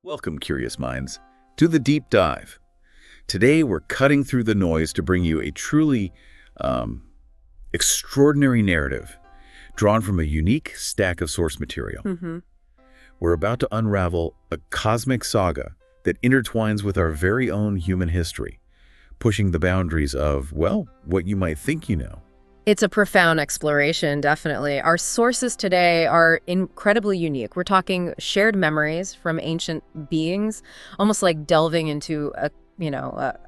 Welcome, curious minds, to the deep dive. Today, we're cutting through the noise to bring you a truly extraordinary narrative drawn from a unique stack of source material. We're about to unravel a cosmic saga that intertwines with our very own human history, pushing the boundaries of, well, what you might think you know. It's a profound exploration, definitely. Our sources today are incredibly unique. We're talking shared memories from ancient beings, almost like delving into a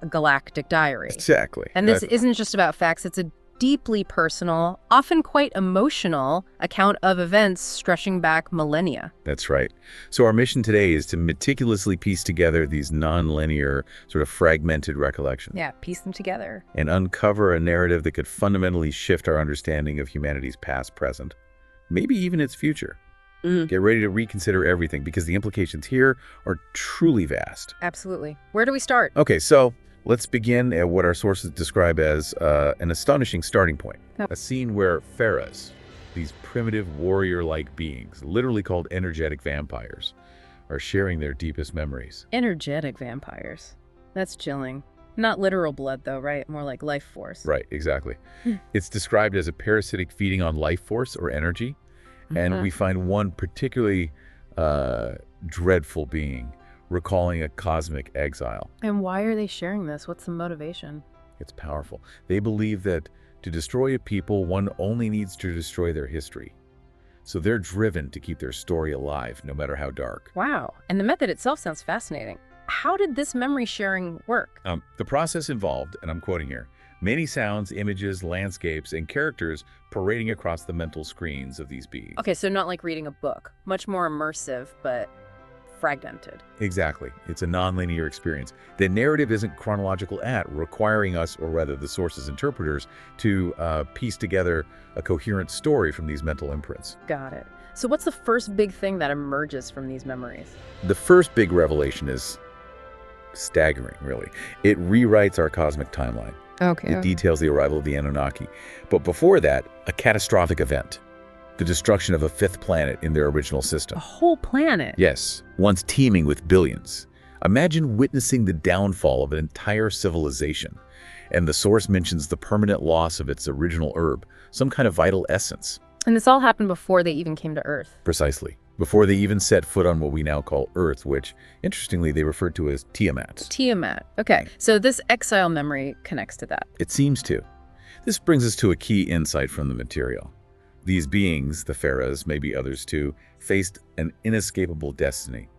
galactic diary. Exactly. And this isn't just about facts. It's a deeply personal, often quite emotional account of events stretching back millennia. That's right. So our mission today is to meticulously piece together these non-linear, sort of fragmented recollections. Yeah, piece them together. And uncover a narrative that could fundamentally shift our understanding of humanity's past, present, maybe even its future. Get ready to reconsider everything because the implications here are truly vast. Absolutely. Where do we start? Okay, so let's begin at what our sources describe as an astonishing starting point. Yep. A scene where pharaohs, these primitive warrior-like beings, literally called energetic vampires, are sharing their deepest memories. Energetic vampires. That's chilling. Not literal blood, though, right? More like life force. Right, exactly. It's described as a parasitic feeding on life force or energy, and we find one particularly dreadful being recalling a cosmic exile. And why are they sharing this? What's the motivation? It's powerful. They believe that to destroy a people, one only needs to destroy their history. So they're driven to keep their story alive, no matter how dark. Wow. And the method itself sounds fascinating. How did this memory sharing work? The process involved, and I'm quoting here, many sounds, images, landscapes, and characters parading across the mental screens of these beings. Okay, so not like reading a book. Much more immersive, but fragmented. Exactly. It's a nonlinear experience. The narrative isn't chronological requiring us, or rather the source's interpreters, to piece together a coherent story from these mental imprints. Got it. So what's the first big thing that emerges from these memories? The first big revelation is staggering, really. It rewrites our cosmic timeline. Okay. It details the arrival of the Anunnaki. But before that, a catastrophic event. The destruction of a fifth planet in their original system. A whole planet? Yes, once teeming with billions. Imagine witnessing the downfall of an entire civilization. And the source mentions the permanent loss of its original herb, some kind of vital essence. And this all happened before they even came to Earth? Precisely. Before they even set foot on what we now call Earth, which, interestingly, they refer to as Tiamat. Tiamat. Okay, so this exile memory connects to that. It seems to. This brings us to a key insight from the material. These beings, the pharaohs, maybe others too, faced an inescapable destiny.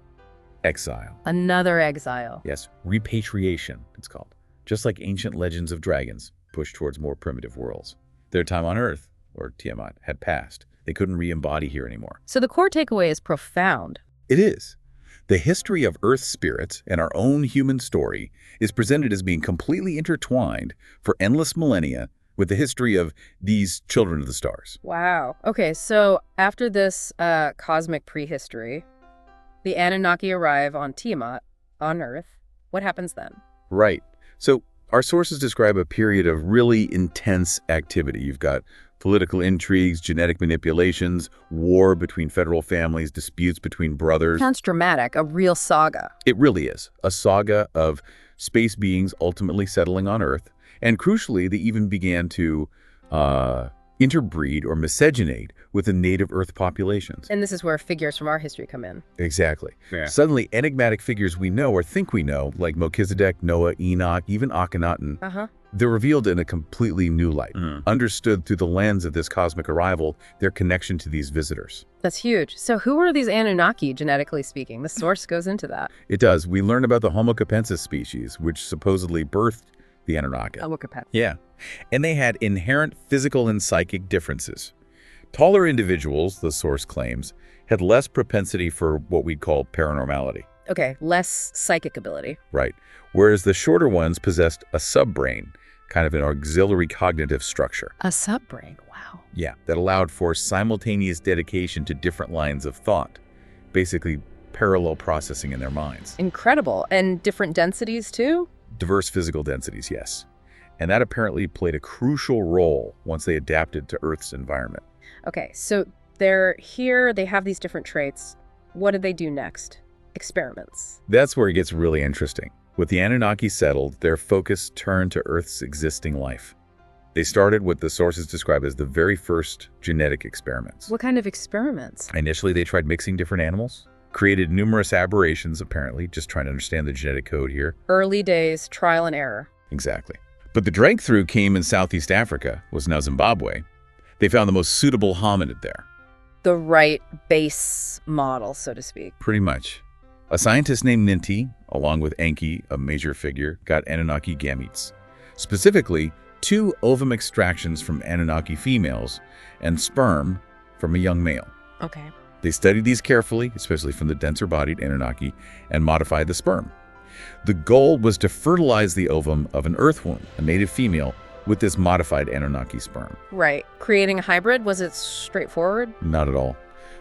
Exile. Another exile. Yes, repatriation, it's called. Just like ancient legends of dragons pushed towards more primitive worlds. Their time on Earth, or Tiamat, had passed. They couldn't re-embody here anymore. So the core takeaway is profound. It is. The history of Earth spirits and our own human story is presented as being completely intertwined for endless millennia with the history of these children of the stars. Wow. Okay, so after this cosmic prehistory, the Anunnaki arrive on Tiamat, on Earth. What happens then? Right. So our sources describe a period of really intense activity. You've got political intrigues, genetic manipulations, war between federal families, disputes between brothers. Sounds dramatic, a real saga. It really is. A saga of space beings ultimately settling on Earth. And crucially, they even began to interbreed or miscegenate with the native Earth populations. And this is where figures from our history come in. Exactly. Yeah. Suddenly, enigmatic figures we know or think we know, like Melchizedek, Noah, Enoch, even Akhenaten, they're revealed in a completely new light, understood through the lens of this cosmic arrival, their connection to these visitors. That's huge. So who are these Anunnaki, genetically speaking? The source goes into that. It does. We learn about the Homo capensis species, which supposedly birthed the Anunnaki. Homo capensis. Yeah. And they had inherent physical and psychic differences. Taller individuals, the source claims, had less propensity for what we'd call paranormality. Okay, less psychic ability. Right. Whereas the shorter ones possessed a subbrain, kind of an auxiliary cognitive structure. A subbrain, wow. Yeah, that allowed for simultaneous dedication to different lines of thought, basically parallel processing in their minds. Incredible. And different densities too? Diverse physical densities, yes. And that apparently played a crucial role once they adapted to Earth's environment. Okay, so they're here, they have these different traits. What did they do next? experiments. That's where it gets really interesting. With the Anunnaki settled, their focus turned to Earth's existing life. They started what the sources describe as the very first genetic experiments. What kind of experiments? Initially, they tried mixing different animals, created numerous aberrations, apparently, just trying to understand the genetic code here. Early days, trial and error. Exactly. But the breakthrough came in Southeast Africa, was now Zimbabwe. They found the most suitable hominid there. The right base model, so to speak. Pretty much. A scientist named Ninti, along with Enki, a major figure, got Anunnaki gametes. Specifically, 2 ovum extractions from Anunnaki females and sperm from a young male. Okay. They studied these carefully, especially from the denser-bodied Anunnaki, and modified the sperm. The goal was to fertilize the ovum of an earthworm, a native female, with this modified Anunnaki sperm. Right. Creating a hybrid, was it straightforward? Not at all.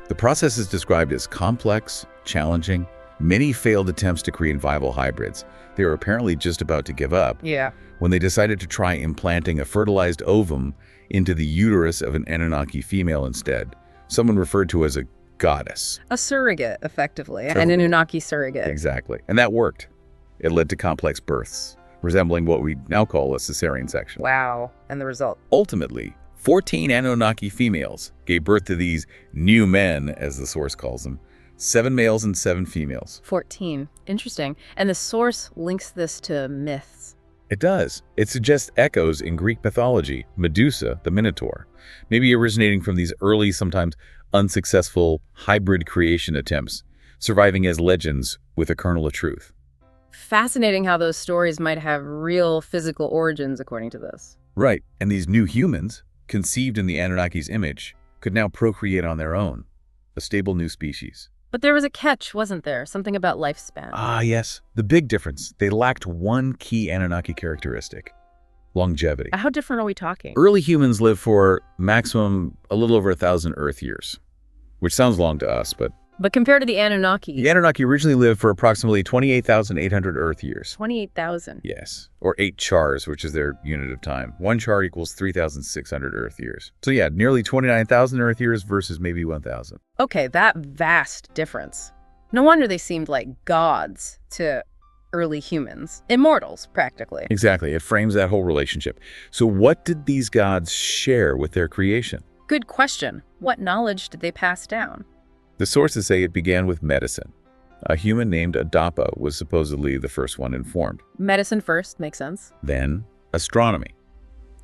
The process is described as complex, challenging. Many failed attempts to create viable hybrids. They were apparently just about to give up when they decided to try implanting a fertilized ovum into the uterus of an Anunnaki female instead, someone referred to as a goddess. A surrogate, effectively. An Anunnaki surrogate. Exactly. And that worked. It led to complex births, resembling what we now call a cesarean section. Wow. And the result? Ultimately, 14 Anunnaki females gave birth to these new men, as the source calls them, 7 males and 7 females. 14. Interesting. And the source links this to myths. It does. It suggests echoes in Greek mythology, Medusa, the Minotaur, maybe originating from these early, sometimes unsuccessful hybrid creation attempts, surviving as legends with a kernel of truth. Fascinating how those stories might have real physical origins, according to this. Right. And these new humans, conceived in the Anunnaki's image, could now procreate on their own, a stable new species. But there was a catch, wasn't there? Something about lifespan. Ah, yes. The big difference. They lacked one key Anunnaki characteristic: longevity. How different are we talking? Early humans lived for maximum a little over 1,000 Earth years, which sounds long to us, but compared to the Anunnaki... The Anunnaki originally lived for approximately 28,800 Earth years. 28,000? Yes. Or 8 chars, which is their unit of time. 1 char equals 3,600 Earth years. So yeah, nearly 29,000 Earth years versus maybe 1,000. Okay, that vast difference. No wonder they seemed like gods to early humans. Immortals, practically. Exactly. It frames that whole relationship. So what did these gods share with their creation? Good question. What knowledge did they pass down? The sources say it began with medicine. A human named Despot was supposedly the first one informed. Medicine first, makes sense. Then, astronomy.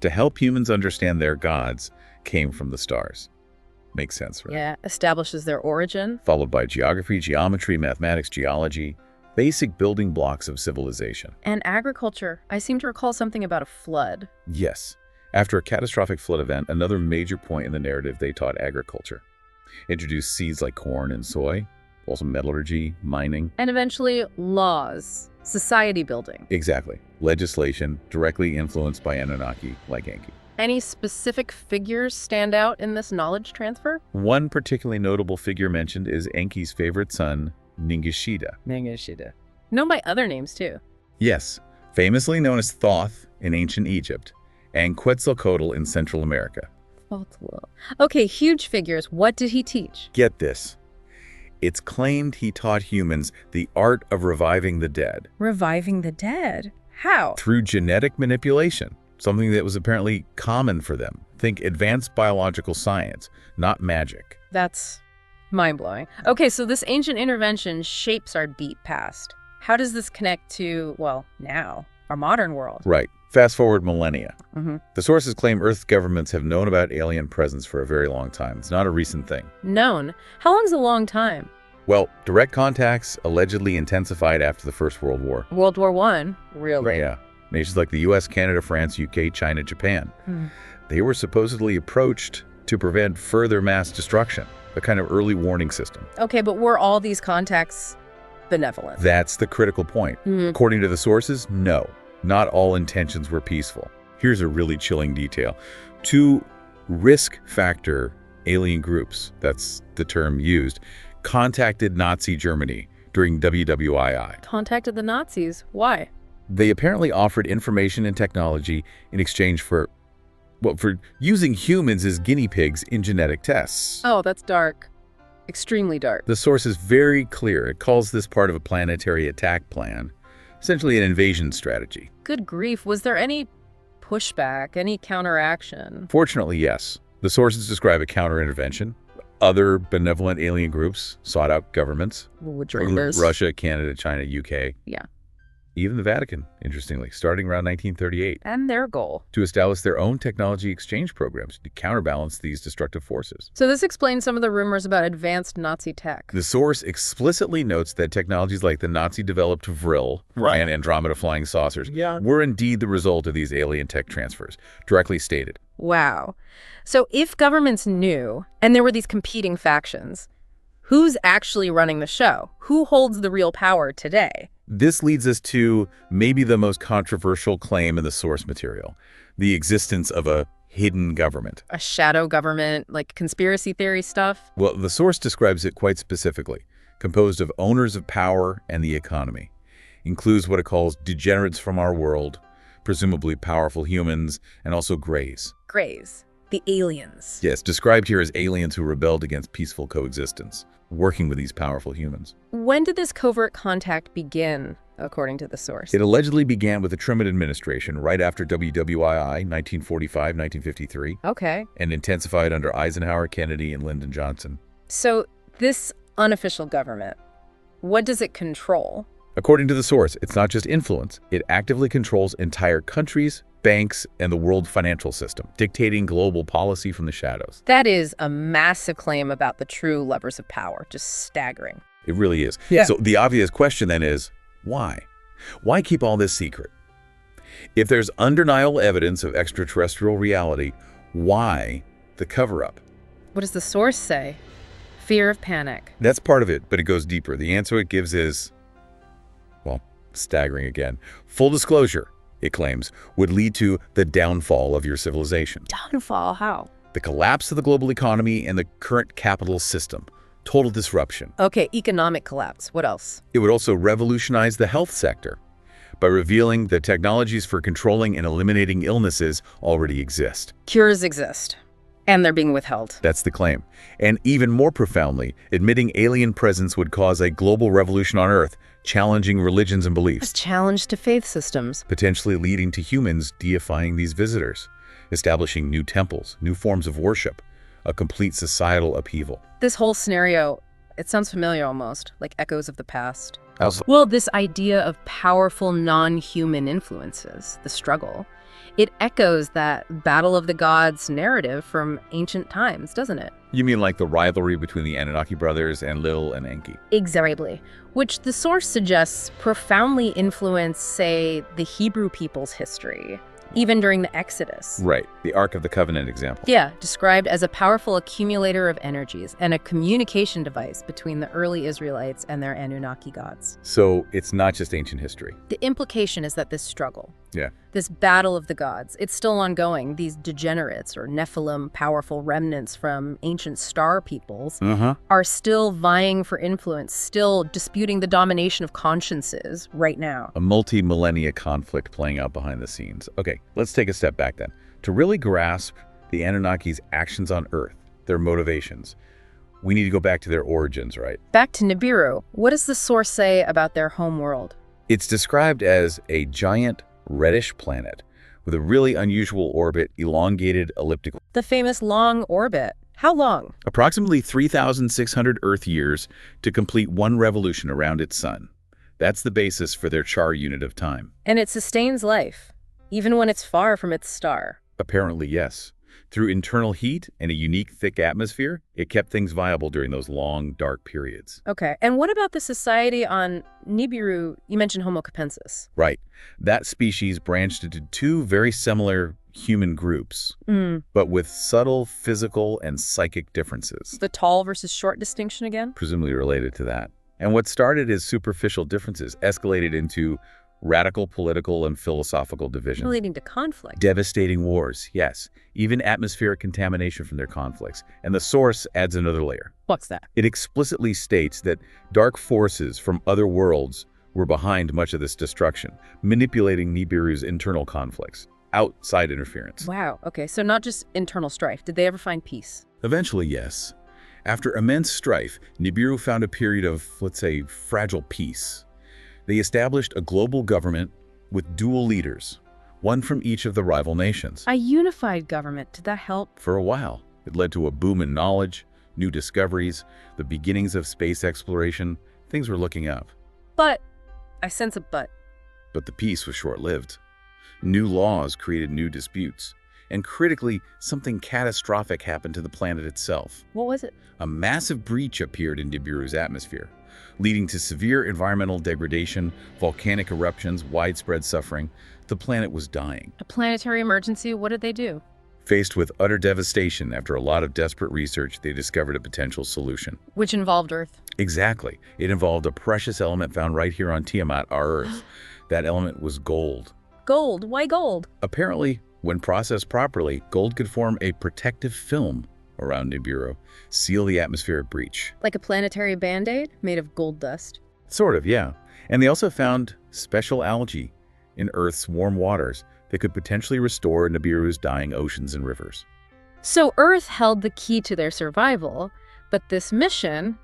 To help humans understand their gods came from the stars. Makes sense, right? Yeah, establishes their origin. Followed by geography, geometry, mathematics, geology, basic building blocks of civilization. And agriculture. I seem to recall something about a flood. Yes. After a catastrophic flood event, another major point in the narrative, they taught agriculture. Introduced seeds like corn and soy, also metallurgy, mining. And eventually laws, society building. Exactly. Legislation directly influenced by Anunnaki, like Enki. Any specific figures stand out in this knowledge transfer? One particularly notable figure mentioned is Enki's favorite son, Ningishida. Known by other names, too. Yes, famously known as Thoth in ancient Egypt and Quetzalcoatl in Central America. Okay, huge figures. What did he teach? Get this. It's claimed he taught humans the art of reviving the dead. Reviving the dead? How? Through genetic manipulation, something that was apparently common for them. Think advanced biological science, not magic. That's mind-blowing. Okay, so this ancient intervention shapes our deep past. How does this connect to, well, now, our modern world? Right. Fast forward millennia. The sources claim Earth's governments have known about alien presence for a very long time. It's not a recent thing. Known? How long's a long time? Well, direct contacts allegedly intensified after the First World War. World War I? Really? Yeah. Nations like the US, Canada, France, UK, China, Japan. They were supposedly approached to prevent further mass destruction, a kind of early warning system. Okay, but were all these contacts benevolent? That's the critical point. According to the sources, no. Not all intentions were peaceful. Here's a really chilling detail. 2 risk factor alien groups, that's the term used, contacted Nazi Germany during WWII. Contacted the Nazis? Why? They apparently offered information and technology in exchange for using humans as guinea pigs in genetic tests. Oh, that's dark. Extremely dark. The source is very clear. It calls this part of a planetary attack plan, essentially an invasion strategy. Good grief. Was there any pushback, any counteraction? Fortunately, yes. The sources describe a counter-intervention. Other benevolent alien groups sought out governments. Dreamers. Russia, Canada, China, UK. Yeah. Even the Vatican, interestingly, starting around 1938. And their goal. To establish their own technology exchange programs to counterbalance these destructive forces. So this explains some of the rumors about advanced Nazi tech. The source explicitly notes that technologies like the Nazi-developed Vril and Andromeda flying saucers were indeed the result of these alien tech transfers, directly stated. Wow. So if governments knew, and there were these competing factions, who's actually running the show? Who holds the real power today? This leads us to maybe the most controversial claim in the source material, the existence of a hidden government. A shadow government, like conspiracy theory stuff? Well, the source describes it quite specifically, composed of owners of power and the economy. Includes what it calls degenerates from our world, presumably powerful humans, and also greys. Greys. The aliens. Yes, described here as aliens who rebelled against peaceful coexistence, working with these powerful humans. When did this covert contact begin, according to the source? It allegedly began with the Truman administration right after WWII, 1945-1953. Okay. And intensified under Eisenhower, Kennedy, and Lyndon Johnson. So this unofficial government, what does it control? According to the source, it's not just influence. It actively controls entire countries, banks, and the world financial system, dictating global policy from the shadows. That is a massive claim about the true levers of power. Just staggering. It really is. Yeah. So the obvious question then is, why? Why keep all this secret? If there's undeniable evidence of extraterrestrial reality, why the cover-up? What does the source say? Fear of panic. That's part of it, but it goes deeper. The answer it gives is, well, staggering again. Full disclosure, it claims, would lead to the downfall of your civilization. Downfall? How? The collapse of the global economy and the current capitalist system. Total disruption. Okay, economic collapse. What else? It would also revolutionize the health sector by revealing that technologies for controlling and eliminating illnesses already exist. Cures exist, and they're being withheld. That's the claim. And even more profoundly, admitting alien presence would cause a global revolution on Earth, challenging religions and beliefs. A challenge to faith systems. Potentially leading to humans deifying these visitors, establishing new temples, new forms of worship, a complete societal upheaval. This whole scenario, it sounds familiar almost, like echoes of the past. Also, Well, this idea of powerful non-human influences, the struggle, it echoes that Battle of the Gods narrative from ancient times, doesn't it? you mean like the rivalry between the Anunnaki brothers, Enlil and Enki? Exactly. Which the source suggests profoundly influenced, say, the Hebrew people's history, even during the Exodus. Right, the Ark of the Covenant example. Yeah, described as a powerful accumulator of energies and a communication device between the early Israelites and their Anunnaki gods. So it's not just ancient history. The implication is that this struggle, Yeah. this battle of the gods, it's still ongoing. These degenerates or Nephilim, powerful remnants from ancient star peoples, are still vying for influence, still disputing the domination of consciences right now. A multi-millennia conflict playing out behind the scenes. Okay, let's take a step back then. To really grasp the Anunnaki's actions on Earth, their motivations, we need to go back to their origins, right? Back to Nibiru, what does the source say about their home world? It's described as a giant reddish planet with a really unusual orbit, elongated elliptical. The famous long orbit. How long? Approximately 3,600 Earth years to complete one revolution around its sun. That's the basis for their char unit of time. And it sustains life, even when it's far from its star. Apparently, yes. Through internal heat and a unique thick atmosphere, it kept things viable during those long, dark periods. Okay, and what about the society on Nibiru? You mentioned Homo capensis. Right. That species branched into two very similar human groups, but with subtle physical and psychic differences. The tall versus short distinction again? Presumably related to that. And what started as superficial differences escalated into radical political and philosophical division. Leading to conflict. Devastating wars, yes. Even atmospheric contamination from their conflicts. And the source adds another layer. What's that? It explicitly states that dark forces from other worlds were behind much of this destruction, manipulating Nibiru's internal conflicts, outside interference. Wow, okay, so not just internal strife. Did they ever find peace? Eventually, yes. After immense strife, Nibiru found a period of, let's say, fragile peace. They established a global government with dual leaders, one from each of the rival nations. A unified government. Did that help? For a while, it led to a boom in knowledge, new discoveries, the beginnings of space exploration. Things were looking up. But, I sense a but. But the peace was short-lived. New laws created new disputes. And critically, something catastrophic happened to the planet itself. What was it? A massive breach appeared in Nibiru's atmosphere, leading to severe environmental degradation, volcanic eruptions, widespread suffering. The planet was dying. A planetary emergency? What did they do? Faced with utter devastation, after a lot of desperate research, they discovered a potential solution. Which involved Earth. Exactly. It involved a precious element found right here on Tiamat, our Earth. That element was gold. Gold? Why gold? Apparently, when processed properly, gold could form a protective film around Nibiru, seal the atmospheric breach. Like a planetary band-aid made of gold dust. Sort of, yeah. And they also found special algae in Earth's warm waters that could potentially restore Nibiru's dying oceans and rivers. So Earth held the key to their survival, but this mission,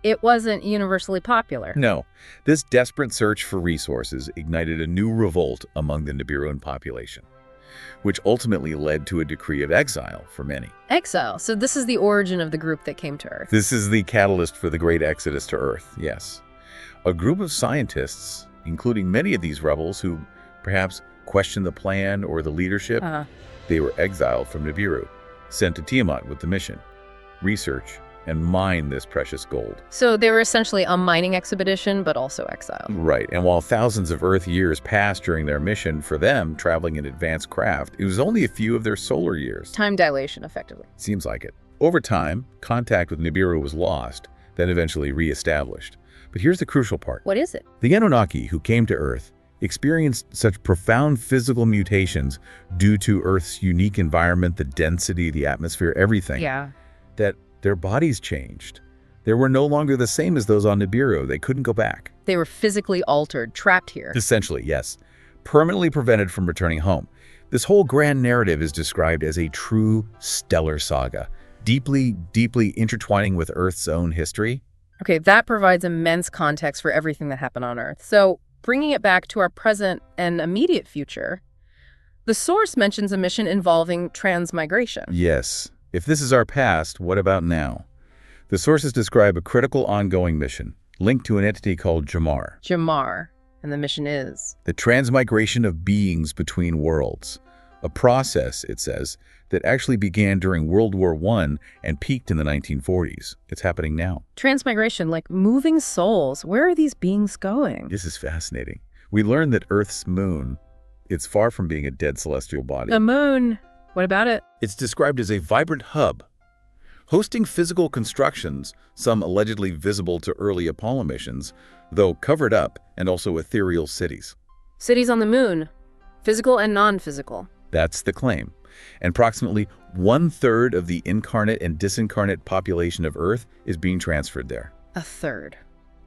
it wasn't universally popular. No, this desperate search for resources ignited a new revolt among the Nibiruan population, which ultimately led to a decree of exile for many. Exile. So this is the origin of the group that came to Earth. This is the catalyst for the great exodus to Earth, yes. A group of scientists, including many of these rebels who perhaps questioned the plan or the leadership, they were exiled from Nibiru, sent to Tiamat with the mission, research, and mine this precious gold. So they were essentially a mining expedition, but also exiled. Right, and while thousands of Earth years passed during their mission, for them, traveling in advanced craft, it was only a few of their solar years. Time dilation, effectively. Seems like it. Over time, contact with Nibiru was lost, then eventually re-established. But here's the crucial part. What is it? The Anunnaki who came to Earth experienced such profound physical mutations due to Earth's unique environment, the density, the atmosphere, everything, that their bodies changed. They were no longer the same as those on Nibiru. They couldn't go back. They were physically altered, trapped here. Essentially, yes. Permanently prevented from returning home. This whole grand narrative is described as a true stellar saga, deeply, deeply intertwining with Earth's own history. Okay, that provides immense context for everything that happened on Earth. So, bringing it back to our present and immediate future, the source mentions a mission involving transmigration. Yes. If this is our past, what about now? The sources describe a critical ongoing mission linked to an entity called Jamar. Jamar. And the mission is? The transmigration of beings between worlds. A process, it says, that actually began during World War I and peaked in the 1940s. It's happening now. Transmigration, like moving souls. Where are these beings going? This is fascinating. We learned that Earth's moon, it's far from being a dead celestial body. The moon. What about it? It's described as a vibrant hub, hosting physical constructions, some allegedly visible to early Apollo missions, though covered up, and also ethereal cities. Cities on the moon. Physical and non-physical. That's the claim. And approximately 1/3 of the incarnate and disincarnate population of Earth is being transferred there. A third.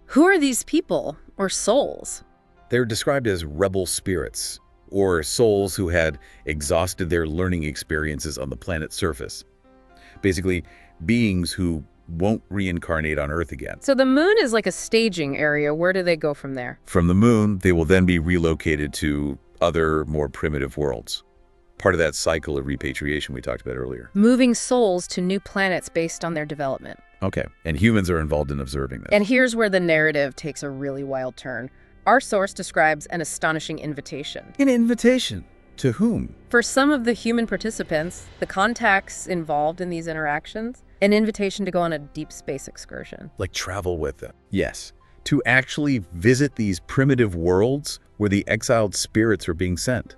Who are these people, or souls? They're described as rebel spirits, or souls who had exhausted their learning experiences on the planet's surface. Basically, beings who won't reincarnate on Earth again. So the moon is like a staging area. Where do they go from there? From the moon, they will then be relocated to other, more primitive worlds. Part of that cycle of repatriation we talked about earlier. Moving souls to new planets based on their development. Okay, and humans are involved in observing this. And here's where the narrative takes a really wild turn. Our source describes an astonishing invitation. An invitation? To whom? For some of the human participants, the contacts involved in these interactions, an invitation to go on a deep space excursion. Like travel with them. Yes. To actually visit these primitive worlds where the exiled spirits are being sent.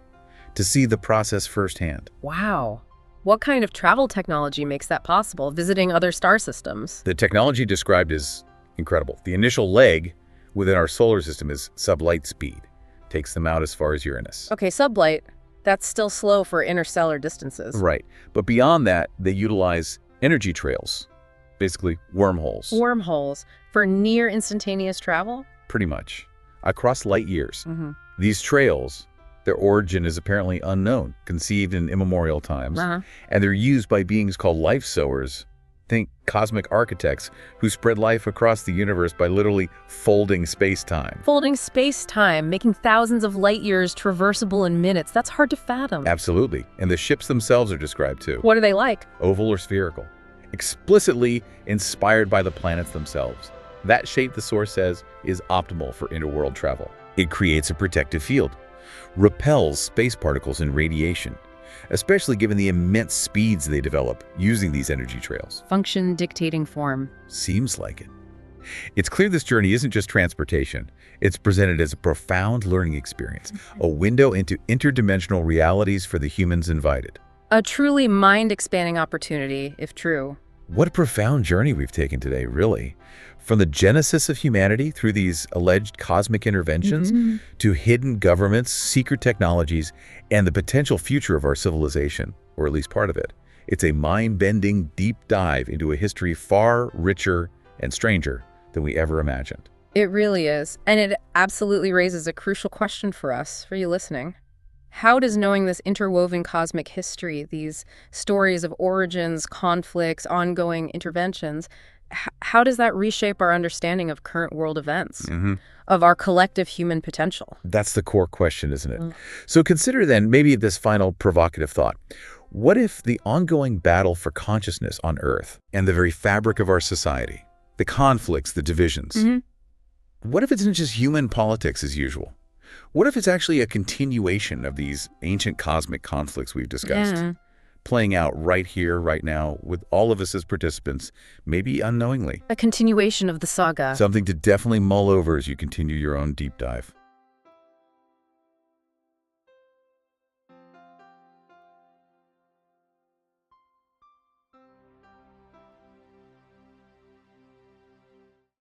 To see the process firsthand. Wow. What kind of travel technology makes that possible, visiting other star systems? The technology described is incredible. The initial leg within our solar system is sublight speed. Takes them out as far as Uranus. Okay, sublight. That's still slow for interstellar distances. Right. But beyond that, they utilize energy trails. Basically, wormholes. Wormholes for near instantaneous travel? Pretty much. Across light years. These trails, their origin is apparently unknown, conceived in immemorial times, and they're used by beings called life sowers Think cosmic architects who spread life across the universe by literally folding space-time. Folding space-time, making thousands of light years traversable in minutes. That's hard to fathom. Absolutely. And the ships themselves are described too. What are they like? Oval or spherical. Explicitly inspired by the planets themselves. That shape, the source says, is optimal for interworld travel. It creates a protective field, repels space particles and radiation, especially given the immense speeds they develop using these energy trails. Function dictating form. Seems like it. It's clear this journey isn't just transportation. It's presented as a profound learning experience, a window into interdimensional realities for the humans invited. A truly mind-expanding opportunity, if true. What a profound journey we've taken today, really. From the genesis of humanity through these alleged cosmic interventions to hidden governments, secret technologies, and the potential future of our civilization, or at least part of it. It's a mind-bending deep dive into a history far richer and stranger than we ever imagined. It really is. And it absolutely raises a crucial question for us, for you listening. How does knowing this interwoven cosmic history, these stories of origins, conflicts, ongoing interventions, how does that reshape our understanding of current world events, of our collective human potential? That's the core question, isn't it? So consider then maybe this final provocative thought. What if the ongoing battle for consciousness on Earth and the very fabric of our society, the conflicts, the divisions, what if it's not just human politics as usual? What if it's actually a continuation of these ancient cosmic conflicts we've discussed, playing out right here, right now, with all of us as participants, maybe unknowingly? A continuation of the saga. Something to definitely mull over as you continue your own deep dive.